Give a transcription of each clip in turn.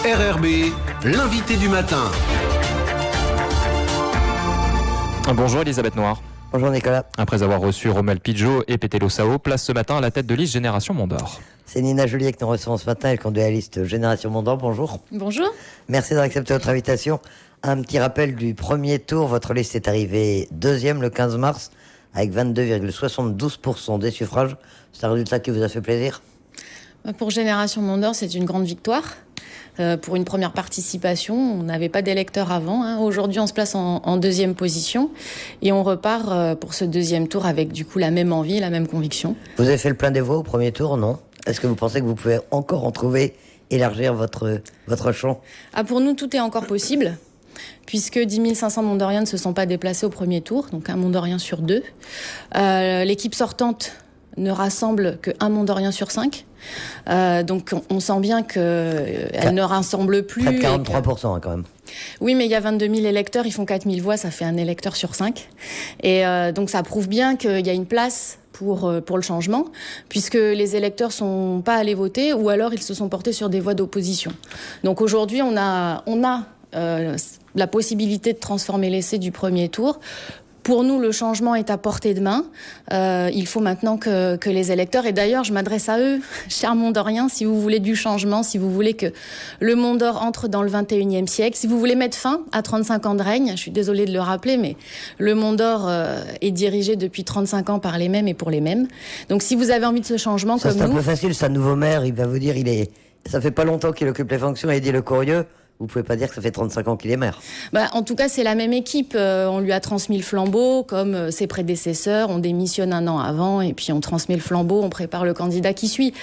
RRB, l'invité du matin. Bonjour Elisabeth Noir. Bonjour Nicolas. Après avoir reçu Romel Pidgeot et Pételo Sao, place ce matin à la tête de liste Génération Mont d'Or. C'est Nina Juliet que nous recevons ce matin, elle conduit la liste Génération Mont d'Or. Bonjour. Bonjour. Merci d'avoir accepté notre invitation. Un petit rappel du premier tour, votre liste est arrivée deuxième le 15 mars avec 22,72% des suffrages. C'est un résultat qui vous a fait plaisir ? Pour Génération Mont d'Or, c'est une grande victoire. Pour une première participation, on n'avait pas d'électeurs avant. Aujourd'hui, on se place en deuxième position et on repart pour ce deuxième tour avec du coup la même envie, la même conviction. Vous avez fait le plein des voix au premier tour, non ? Est-ce que vous pensez que vous pouvez encore en trouver, élargir votre champ ? Pour nous, tout est encore possible, puisque 10 500 Mont-d'Oriens ne se sont pas déplacés au premier tour, donc un Mont-d'Orien sur 2. L'équipe sortante ne rassemble qu'un Mont-d'Orien sur 5. Donc on sent bien qu'elle ne rassemble plus. Près de 43% quand même. Oui, mais il y a 22 000 électeurs, ils font 4 000 voix, ça fait un électeur sur 5. Et donc ça prouve bien qu'il y a une place pour le changement, puisque les électeurs sont pas allés voter, ou alors ils se sont portés sur des voix d'opposition. Donc aujourd'hui, on a la possibilité de transformer l'essai du premier tour. Pour nous, le changement est à portée de main. Il faut maintenant que les électeurs, et d'ailleurs, je m'adresse à eux, chers Mont-d'Oriens, si vous voulez du changement, si vous voulez que le Mont d'Or entre dans le 21e siècle, si vous voulez mettre fin à 35 ans de règne, je suis désolée de le rappeler, mais le Mont d'Or est dirigé depuis 35 ans par les mêmes et pour les mêmes. Donc si vous avez envie de ce changement ça, comme nous... C'est un peu facile, c'est un nouveau maire, il va vous dire, ça fait pas longtemps qu'il occupe les fonctions, et il dit le curieux. Vous pouvez pas dire que ça fait 35 ans qu'il est maire. En tout cas, c'est la même équipe. On lui a transmis le flambeau, comme ses prédécesseurs. On démissionne un an avant et puis on transmet le flambeau, on prépare le candidat qui suit.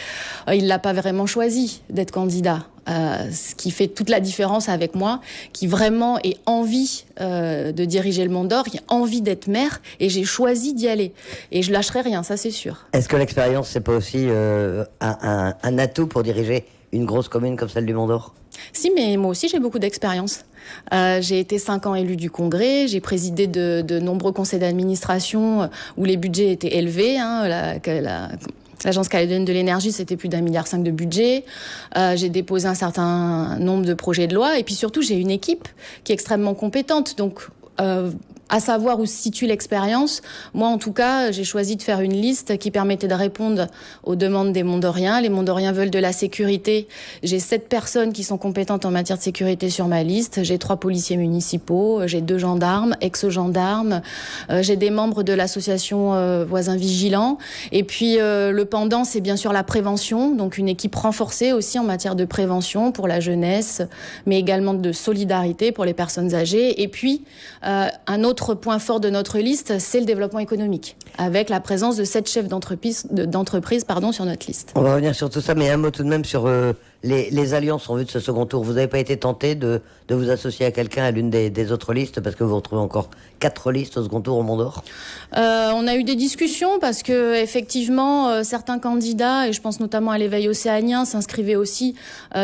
Il l'a pas vraiment choisi d'être candidat. Ce qui fait toute la différence avec moi, qui vraiment ait envie de diriger le Mont d'Or, qui a envie d'être maire, et j'ai choisi d'y aller. Et je lâcherai rien, ça c'est sûr. Est-ce que l'expérience, c'est pas aussi un atout pour diriger une grosse commune comme celle du Mont d'Or ? Si, mais moi aussi j'ai beaucoup d'expérience. J'ai été 5 ans élue du Congrès, j'ai présidé de nombreux conseils d'administration où les budgets étaient élevés. L'Agence calédonienne de l'énergie, c'était plus d'1,5 milliard de budget. J'ai déposé un certain nombre de projets de loi. Et puis surtout, j'ai une équipe qui est extrêmement compétente. Donc, à savoir où se situe l'expérience, moi en tout cas, j'ai choisi de faire une liste qui permettait de répondre aux demandes des Mont-d'Oriens. Les Mont-d'Oriens veulent de la sécurité. J'ai 7 personnes qui sont compétentes en matière de sécurité sur ma liste. J'ai 3 policiers municipaux, j'ai 2 gendarmes, ex-gendarmes, j'ai des membres de l'association Voisins Vigilants. Et puis le pendant, c'est bien sûr la prévention, donc une équipe renforcée aussi en matière de prévention pour la jeunesse, mais également de solidarité pour les personnes âgées. Et puis un autre point fort de notre liste, c'est le développement économique, avec la présence de 7 chefs d'entreprise sur notre liste. On va revenir sur tout ça, mais un mot tout de même sur les alliances en vue de ce second tour. Vous n'avez pas été tenté de vous associer à quelqu'un à l'une des autres listes, parce que vous retrouvez encore 4 listes au second tour au Mont d'Or ? On a eu des discussions, parce que effectivement, certains candidats, et je pense notamment à l'Éveil océanien, s'inscrivaient aussi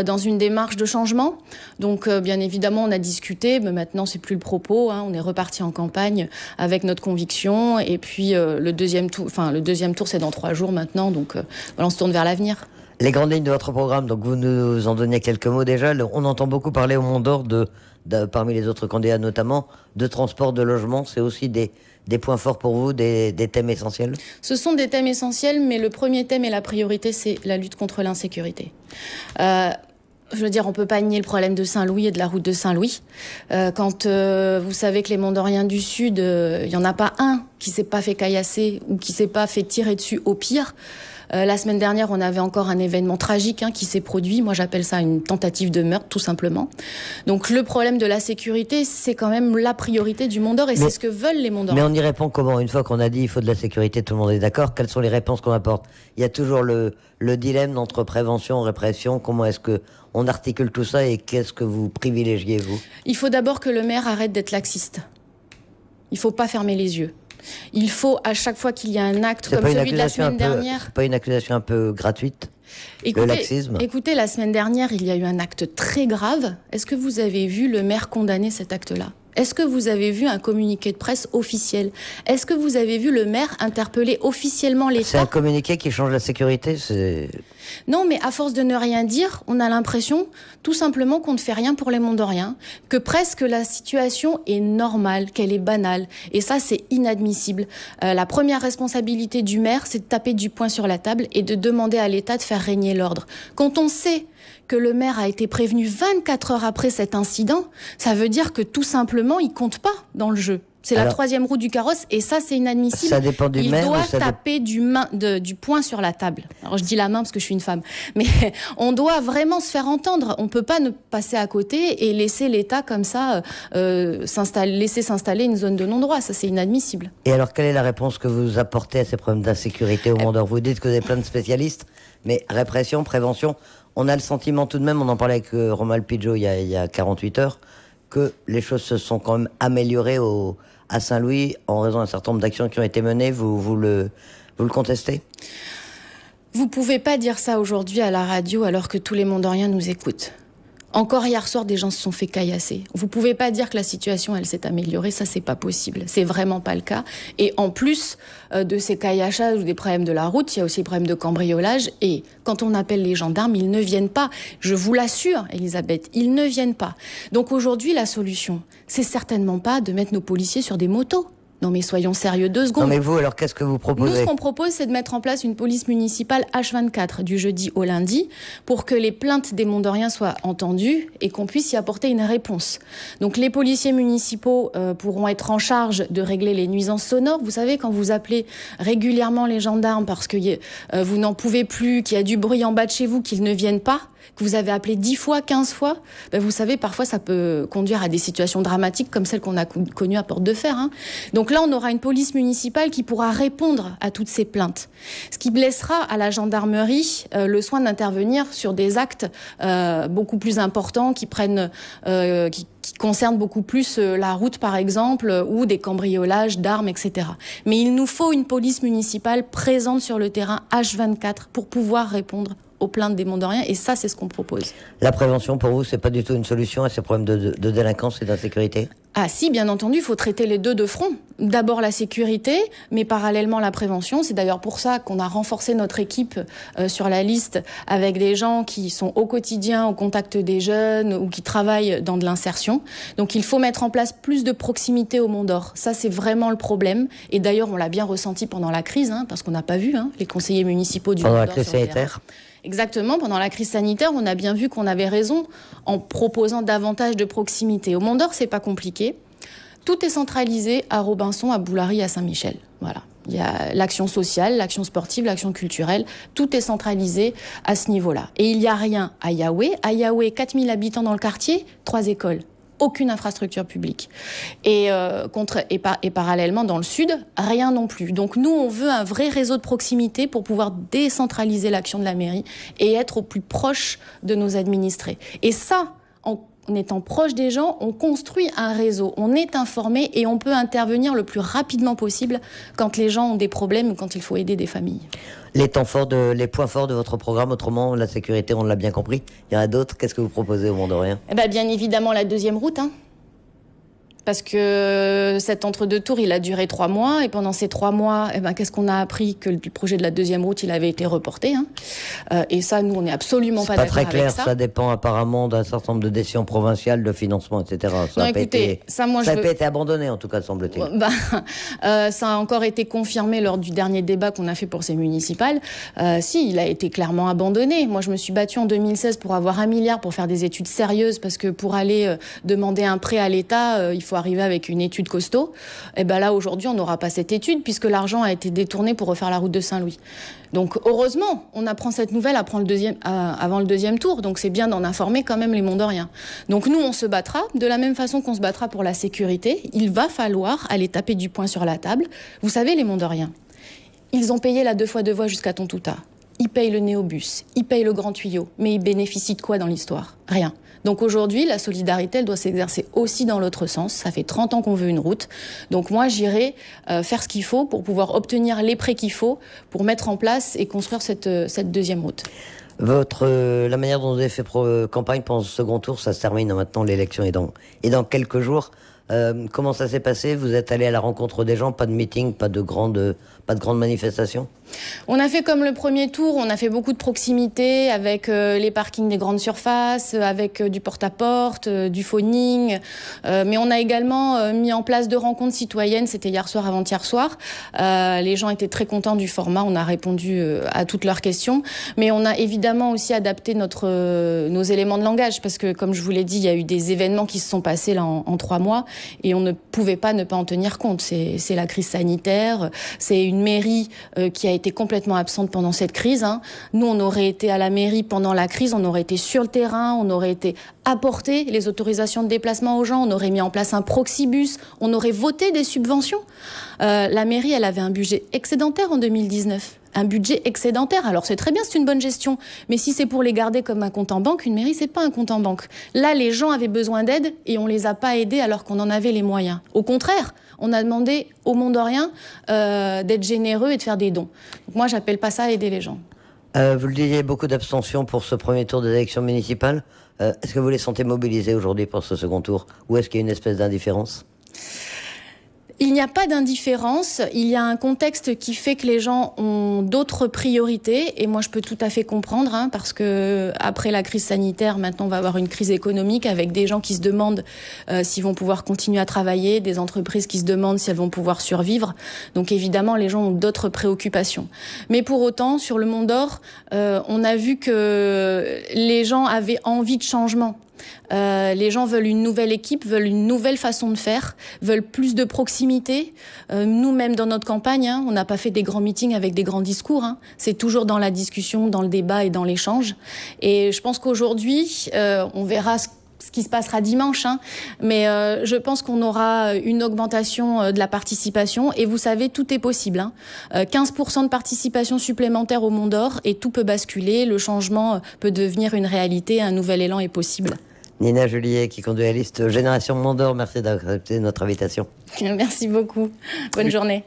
dans une démarche de changement. Donc, bien évidemment, on a discuté, mais maintenant, c'est plus le propos. On est reparti en campagne avec notre conviction. Et puis, le deuxième tour, c'est dans 3 jours maintenant. Donc, on se tourne vers l'avenir. Les grandes lignes de votre programme, donc vous nous en donniez quelques mots déjà. On entend beaucoup parler au Mont d'Or, parmi les autres candidats notamment, de transport, de logement. C'est aussi des points forts pour vous, des thèmes essentiels ? Ce sont des thèmes essentiels, mais le premier thème et la priorité, c'est la lutte contre l'insécurité. Je veux dire, on peut pas nier le problème de Saint-Louis et de la route de Saint-Louis. Quand vous savez que les Mont-d'Oriens du Sud, il y en a pas un qui s'est pas fait caillasser ou qui s'est pas fait tirer dessus au pire. La semaine dernière, on avait encore un événement tragique qui s'est produit. Moi, j'appelle ça une tentative de meurtre, tout simplement. Donc, le problème de la sécurité, c'est quand même la priorité du Mont d'Or et c'est ce que veulent les Mont-d'Oriens. Mais on y répond comment ? Une fois qu'on a dit il faut de la sécurité, tout le monde est d'accord. Quelles sont les réponses qu'on apporte ? Il y a toujours le dilemme entre prévention, répression. Comment est-ce que on articule tout ça et qu'est-ce que vous privilégiez, vous ? Il faut d'abord que le maire arrête d'être laxiste. Il faut pas fermer les yeux. Il faut, à chaque fois qu'il y a un acte comme celui de la semaine dernière... C'est pas une accusation un peu gratuite ? Le laxisme ? Écoutez, la semaine dernière, il y a eu un acte très grave. Est-ce que vous avez vu le maire condamner cet acte-là ? Est-ce que vous avez vu un communiqué de presse officiel? Est-ce que vous avez vu le maire interpeller officiellement l'État? C'est un communiqué qui change la sécurité, Non, mais à force de ne rien dire, on a l'impression tout simplement qu'on ne fait rien pour les Mondoriens, que presque la situation est normale, qu'elle est banale. Et ça, c'est inadmissible. La première responsabilité du maire, c'est de taper du poing sur la table et de demander à l'État de faire régner l'ordre. Quand on sait que le maire a été prévenu 24 heures après cet incident, ça veut dire que tout simplement, il compte pas dans le jeu. C'est la troisième roue du carrosse et ça, c'est inadmissible. Ça dépend du maire. Il doit taper du poing sur la table. Alors, je dis la main parce que je suis une femme. Mais on doit vraiment se faire entendre. On peut pas ne passer à côté et laisser l'État comme ça laisser s'installer une zone de non-droit. Ça, c'est inadmissible. Et alors, quelle est la réponse que vous apportez à ces problèmes d'insécurité au Mont d'Or? Vous dites que vous avez plein de spécialistes, mais répression, prévention, on a le sentiment tout de même, on en parlait avec Romuald Pigeot il y a 48 heures, que les choses se sont quand même améliorées à Saint-Louis en raison d'un certain nombre d'actions qui ont été menées. Vous le contestez? Vous pouvez pas dire ça aujourd'hui à la radio alors que tous les Mondoriens nous écoutent. Encore hier soir, des gens se sont fait caillasser. Vous pouvez pas dire que la situation, elle s'est améliorée. Ça, c'est pas possible. C'est vraiment pas le cas. Et en plus de ces caillassages ou des problèmes de la route, il y a aussi des problèmes de cambriolage. Et quand on appelle les gendarmes, ils ne viennent pas. Je vous l'assure, Elisabeth, ils ne viennent pas. Donc aujourd'hui, la solution, c'est certainement pas de mettre nos policiers sur des motos. Non mais soyons sérieux 2 secondes. Non mais vous, alors qu'est-ce que vous proposez? Nous, ce qu'on propose, c'est de mettre en place une police municipale H24 du jeudi au lundi pour que les plaintes des Mondoriens soient entendues et qu'on puisse y apporter une réponse. Donc les policiers municipaux pourront être en charge de régler les nuisances sonores. Vous savez, quand vous appelez régulièrement les gendarmes parce que vous n'en pouvez plus, qu'il y a du bruit en bas de chez vous, qu'ils ne viennent pas, que vous avez appelé 10 fois, 15 fois, vous savez, parfois ça peut conduire à des situations dramatiques comme celles qu'on a connues à Porte de Fer. Donc là, on aura une police municipale qui pourra répondre à toutes ces plaintes. Ce qui laissera à la gendarmerie le soin d'intervenir sur des actes beaucoup plus importants qui concernent beaucoup plus la route, par exemple, ou des cambriolages d'armes, etc. Mais il nous faut une police municipale présente sur le terrain H24 pour pouvoir répondre aux plaintes des Mondoriens, et ça, c'est ce qu'on propose. La prévention, pour vous, c'est pas du tout une solution à ces problèmes de délinquance et d'insécurité? Ah si, bien entendu, il faut traiter les deux de front. D'abord la sécurité, mais parallèlement la prévention. C'est d'ailleurs pour ça qu'on a renforcé notre équipe sur la liste avec des gens qui sont au quotidien au contact des jeunes ou qui travaillent dans de l'insertion. Donc il faut mettre en place plus de proximité au Mont d'Or. Ça, c'est vraiment le problème. Et d'ailleurs, on l'a bien ressenti pendant la crise, parce qu'on n'a pas vu les conseillers municipaux du Mont d'Or. Pendant la crise sanitaire. Exactement, pendant la crise sanitaire, on a bien vu qu'on avait raison en proposant davantage de proximité. Au Mont d'Or, c'est pas compliqué. Tout est centralisé à Robinson, à Boulary, à Saint-Michel. Voilà. Il y a l'action sociale, l'action sportive, l'action culturelle. Tout est centralisé à ce niveau-là. Et il n'y a rien à Yahweh. À Yahweh, 4000 habitants dans le quartier, 3 écoles. Aucune infrastructure publique. Et parallèlement, dans le sud, rien non plus. Donc nous, on veut un vrai réseau de proximité pour pouvoir décentraliser l'action de la mairie et être au plus proche de nos administrés. Et ça, en étant proche des gens, on construit un réseau, on est informé et on peut intervenir le plus rapidement possible quand les gens ont des problèmes ou quand il faut aider des familles. Les points forts de votre programme, autrement, la sécurité, on l'a bien compris. Il y en a d'autres. Qu'est-ce que vous proposez au Mondorien? Bien évidemment, la deuxième route. Parce que cet entre-deux tours, il a duré 3 mois. Et pendant ces 3 mois, qu'est-ce qu'on a appris? Que le projet de la deuxième route, il avait été reporté. Et ça, nous, on n'est absolument pas d'accord avec ça. C'est pas très clair, ça dépend apparemment d'un certain nombre de décisions provinciales, de financement, etc. Ça n'a pas été abandonné, en tout cas, semble-t-il. Ça a encore été confirmé lors du dernier débat qu'on a fait pour ces municipales. Si, il a été clairement abandonné. Moi, je me suis battue en 2016 pour avoir 1 milliard pour faire des études sérieuses, parce que pour aller demander un prêt à l'État, il faut arriver avec une étude costaud. Et là, aujourd'hui, on n'aura pas cette étude puisque l'argent a été détourné pour refaire la route de Saint-Louis. Donc, heureusement, on apprend cette nouvelle avant le deuxième tour. Donc, c'est bien d'en informer quand même les Mondoriens. Donc, nous, on se battra de la même façon qu'on se battra pour la sécurité. Il va falloir aller taper du poing sur la table. Vous savez, les Mondoriens, ils ont payé la 2 fois 2 voies jusqu'à Tontouta. Ils payent le néobus, ils payent le grand tuyau. Mais ils bénéficient de quoi dans l'histoire? Rien. Donc aujourd'hui, la solidarité, elle doit s'exercer aussi dans l'autre sens. Ça fait 30 ans qu'on veut une route. Donc moi, j'irai faire ce qu'il faut pour pouvoir obtenir les prêts qu'il faut pour mettre en place et construire cette deuxième route. La manière dont vous avez fait campagne pendant ce second tour, ça se termine maintenant, l'élection est dans quelques jours. Comment ça s'est passé? Vous êtes allé à la rencontre des gens, pas de meeting, pas de grande manifestation? On a fait comme le premier tour, on a fait beaucoup de proximité avec les parkings des grandes surfaces, avec du porte-à-porte, du phoning. Mais on a également mis en place 2 rencontres citoyennes, c'était hier soir, avant-hier soir. Les gens étaient très contents du format, on a répondu à toutes leurs questions. Mais on a évidemment aussi adapté nos éléments de langage, parce que comme je vous l'ai dit, il y a eu des événements qui se sont passés là en 3 mois, et on ne pouvait pas ne pas en tenir compte. C'est la crise sanitaire, c'est une mairie qui a été complètement absente pendant cette crise. Nous, on aurait été à la mairie pendant la crise, on aurait été sur le terrain, on aurait été apporter les autorisations de déplacement aux gens, on aurait mis en place un proxybus, on aurait voté des subventions. La mairie, elle avait un budget excédentaire en 2019. Un budget excédentaire. Alors c'est très bien, c'est une bonne gestion, mais si c'est pour les garder comme un compte en banque, une mairie, c'est pas un compte en banque. Là, les gens avaient besoin d'aide et on les a pas aidés alors qu'on en avait les moyens. Au contraire, on a demandé aux Mondoriens d'être généreux et de faire des dons. Donc moi, j'appelle pas ça aider les gens. Vous le disiez, beaucoup d'abstention pour ce premier tour des élections municipales. Est-ce que vous les sentez mobilisés aujourd'hui pour ce second tour? Ou est-ce qu'il y a une espèce d'indifférence? Il n'y a pas d'indifférence, il y a un contexte qui fait que les gens ont d'autres priorités, et moi je peux tout à fait comprendre, parce que après la crise sanitaire, maintenant on va avoir une crise économique avec des gens qui se demandent s'ils vont pouvoir continuer à travailler, des entreprises qui se demandent si elles vont pouvoir survivre. Donc évidemment les gens ont d'autres préoccupations. Mais pour autant, sur le Mont d'Or, on a vu que les gens avaient envie de changement. Les gens veulent une nouvelle équipe, veulent une nouvelle façon de faire, veulent plus de proximité. Nous-mêmes, dans notre campagne, on n'a pas fait des grands meetings avec des grands discours. C'est toujours dans la discussion, dans le débat et dans l'échange. Et je pense qu'aujourd'hui, on verra ce qui se passera dimanche, mais je pense qu'on aura une augmentation de la participation, et vous savez, tout est possible. 15% de participation supplémentaire au Mont d'Or, et tout peut basculer, le changement peut devenir une réalité, un nouvel élan est possible. Nina Juliet, qui conduit la liste Génération Mont d'Or, merci d'avoir accepté notre invitation. Merci beaucoup. Bonne journée.